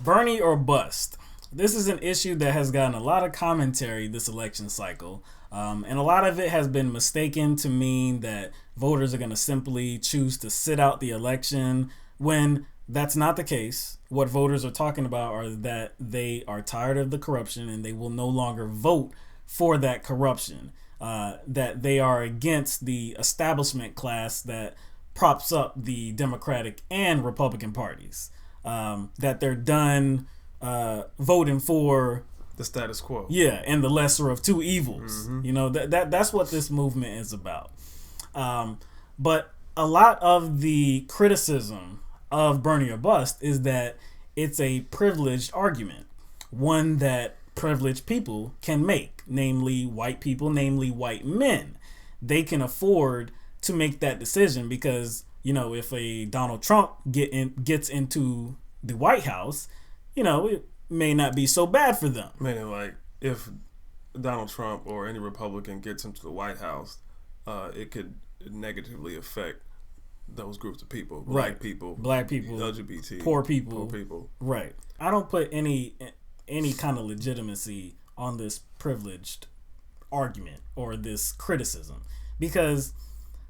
Bernie or bust. This is an issue that has gotten a lot of commentary this election cycle. And a lot of it has been mistaken to mean that voters are going to simply choose to sit out the election when that's not the case. What voters are talking about are that they are tired of the corruption and they will no longer vote for that corruption. That they are against the establishment class that props up the Democratic and Republican parties. That they're done voting for the status quo. Yeah, and the lesser of two evils. Mm-hmm. You know, that's what this movement is about. But a lot of the criticism of Bernie or bust is that it's a privileged argument, one that privileged people can make, namely white people, namely white men. They can afford to make that decision because, you know, if a Donald Trump gets into the White House, you know, it may not be so bad for them. Meaning, like, if Donald Trump or any Republican gets into the White House, it could negatively affect those groups of people. Black people, LGBT, poor people. Right. I don't put any kind of legitimacy on this privileged argument or this criticism, because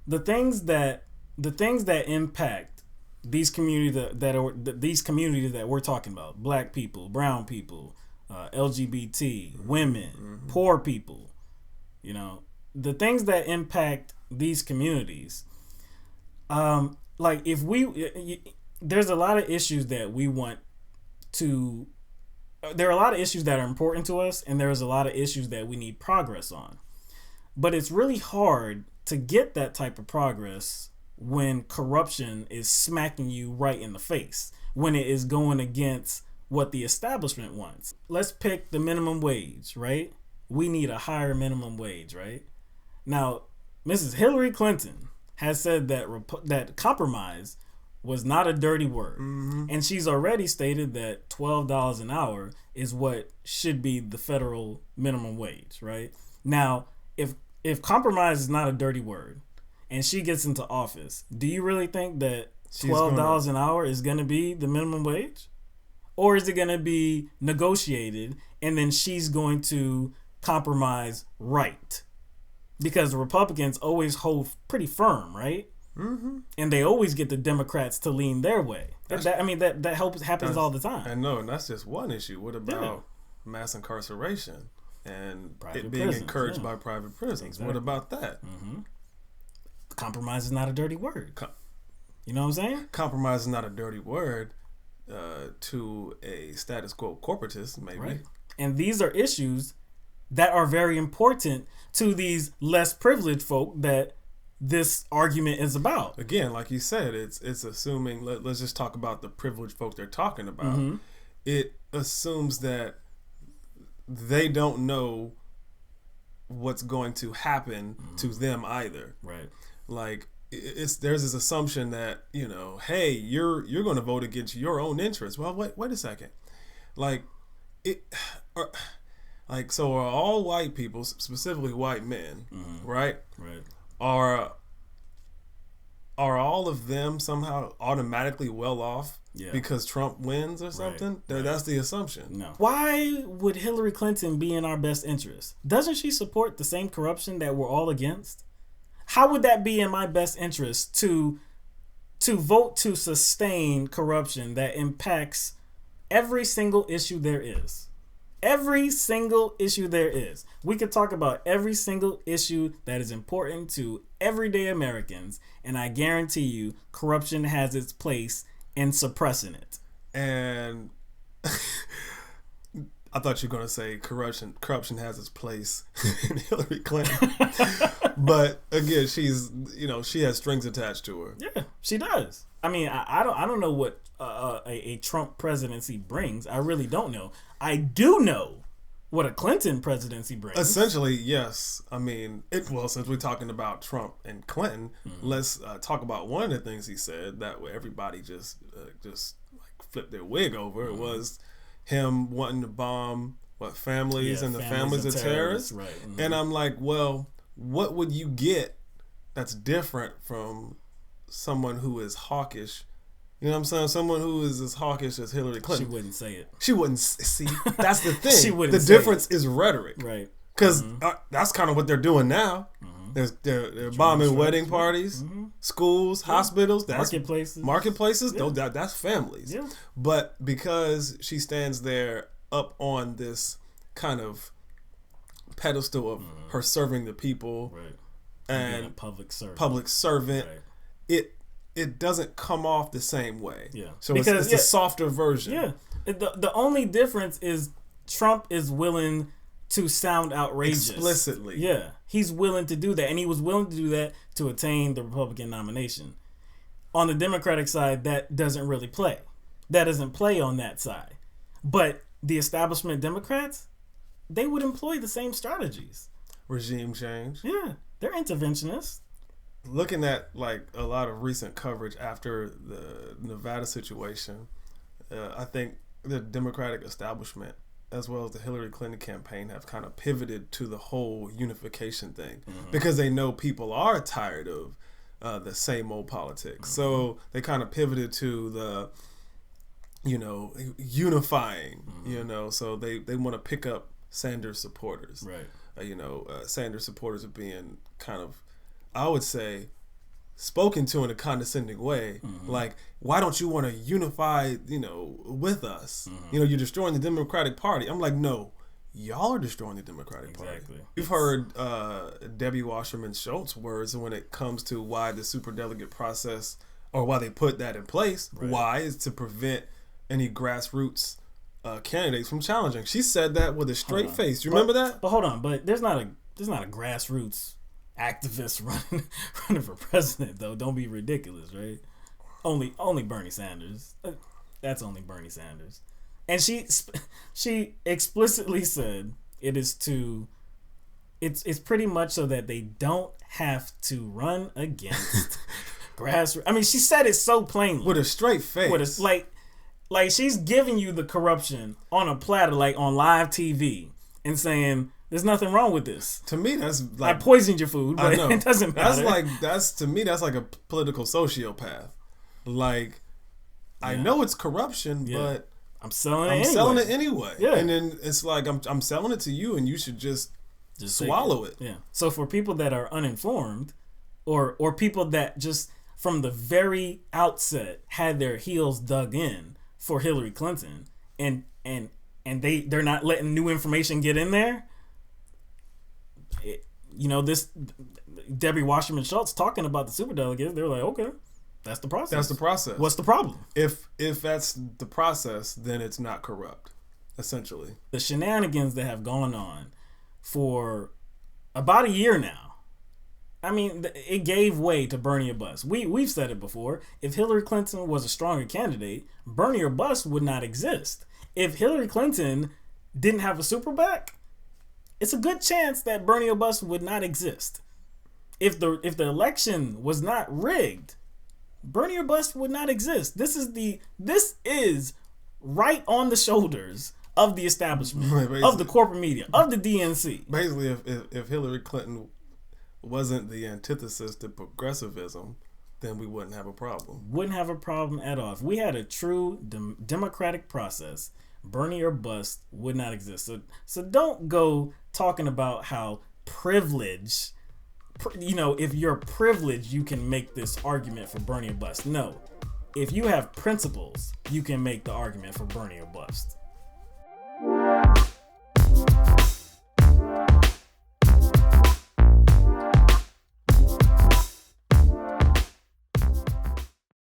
the things that impact these communities that we're talking about, black people, brown people, LGBT, women, poor people, you know, the things that impact these communities, like if there's a lot of issues that we want to, there are a lot of issues that are important to us, and there's a lot of issues that we need progress on. But it's really hard to get that type of progress when corruption is smacking you right in the face, when it is going against what the establishment wants. Let's pick the minimum wage, right? We need a higher minimum wage, right? Now, Mrs. Hillary Clinton has said that compromise was not a dirty word. Mm-hmm. And she's already stated that $12 an hour is what should be the federal minimum wage, right? Now, if compromise is not a dirty word and she gets into office, do you really think that $12 an hour is going to be the minimum wage? Or is it going to be negotiated and then she's going to compromise right? Because the Republicans always hold pretty firm, right? Mm-hmm. And they always get the Democrats to lean their way. That happens all the time. I know, and that's just one issue. What about mass incarceration and it being encouraged by private prisons? Exactly. What about that? Mm-hmm. Compromise is not a dirty word. You know what I'm saying? Compromise is not a dirty word to a status quo corporatist, maybe. Right. And these are issues that are very important to these less privileged folk that this argument is about. Again, like you said, it's assuming, let's just talk about the privileged folk they're talking about. Mm-hmm. It assumes that they don't know what's going to happen to them either. Right. Like, there's this assumption that, you know, hey, you're going to vote against your own interests. Well, wait a second. So are all white people, specifically white men, right? Right. Are all of them somehow automatically well off because Trump wins or something? Right. That's the assumption. No. Why would Hillary Clinton be in our best interest? Doesn't she support the same corruption that we're all against? How would that be in my best interest to vote to sustain corruption that impacts every single issue there is? Every single issue there is. We could talk about every single issue that is important to everyday Americans, and I guarantee you corruption has its place in suppressing it. And I thought you were going to say corruption has its place in Hillary Clinton. But again, she has strings attached to her. Yeah, she does. I mean, I don't know what a Trump presidency brings. I really don't know. I do know what a Clinton presidency brings. Essentially, yes. I mean, since we're talking about Trump and Clinton, let's talk about one of the things he said that everybody just like flipped their wig over. It was him wanting to bomb families and the families of terrorists. Right. Mm-hmm. And I'm like, well, what would you get that's different from someone who is hawkish You know what I'm saying? Someone who is as hawkish as Hillary Clinton. She wouldn't say it. She wouldn't see. That's the thing. She wouldn't the say difference is rhetoric. Right. Because that's kind of what they're doing now. They're bombing wedding parties, schools, hospitals, marketplaces. Yeah. That's families. Yeah. But because she stands there up on this kind of pedestal of her serving the people, Right. and Being a public servant, right. it doesn't come off the same way. Yeah. So Because, it's a softer version. Yeah. The only difference is Trump is willing to sound outrageous. Explicitly. Yeah. He's willing to do that. And he was willing to do that to attain the Republican nomination. On the Democratic side, that doesn't really play. That doesn't play on that side. But the establishment Democrats, they would employ the same strategies. Regime change. Yeah. They're interventionists. Looking at like a lot of recent coverage after the Nevada situation, I think the Democratic establishment as well as the Hillary Clinton campaign have kind of pivoted to the whole unification thing because they know people are tired of the same old politics. So they kind of pivoted to the, unifying, so they want to pick up Sanders supporters. Right. Sanders supporters are being kind of, I would say, spoken to in a condescending way. Like, why don't you want to unify, with us? You're destroying the Democratic Party. I'm like, no, y'all are destroying the Democratic Party. We've heard Debbie Wasserman Schultz's words when it comes to why the superdelegate process, or why they put that in place. Right. Why is to prevent any grassroots candidates from challenging. She said that with a straight face. Do you remember that? But hold on, there's not a grassroots activist running for president, though. Don't be ridiculous, right? Only Bernie Sanders. That's only Bernie Sanders. And she explicitly said it's pretty much so that they don't have to run against grassroots. I mean, she said it so plainly with a straight face. Like she's giving you the corruption on a platter, like on live TV, and saying there's nothing wrong with this. To me, that's like, I poisoned your food, but it doesn't matter. To me, that's like a political sociopath. Like, I know it's corruption, but I'm selling it anyway. Yeah. And then it's like I'm selling it to you, and you should just swallow it. Yeah. So for people that are uninformed, or people that just from the very outset had their heels dug in for Hillary Clinton, and they're not letting new information get in there. This Debbie Wasserman Schultz talking about the superdelegates, they're like, okay, that's the process. That's the process. What's the problem? If that's the process, then it's not corrupt, essentially. The shenanigans that have gone on for about a year now, I mean, it gave way to Bernie or bust. We've said it before. If Hillary Clinton was a stronger candidate, Bernie or bust would not exist. If Hillary Clinton didn't have a super PAC, it's a good chance that Bernie or bust would not exist. If the election was not rigged, Bernie or bust would not exist. This is right on the shoulders of the establishment, of the corporate media, of the DNC. Basically, if Hillary Clinton wasn't the antithesis to progressivism, then we wouldn't have a problem. Wouldn't have a problem at all. If we had a true democratic process, Bernie or bust would not exist. So don't go talking about how privilege, if you're privileged, you can make this argument for Bernie or bust. No. If you have principles, you can make the argument for Bernie or bust.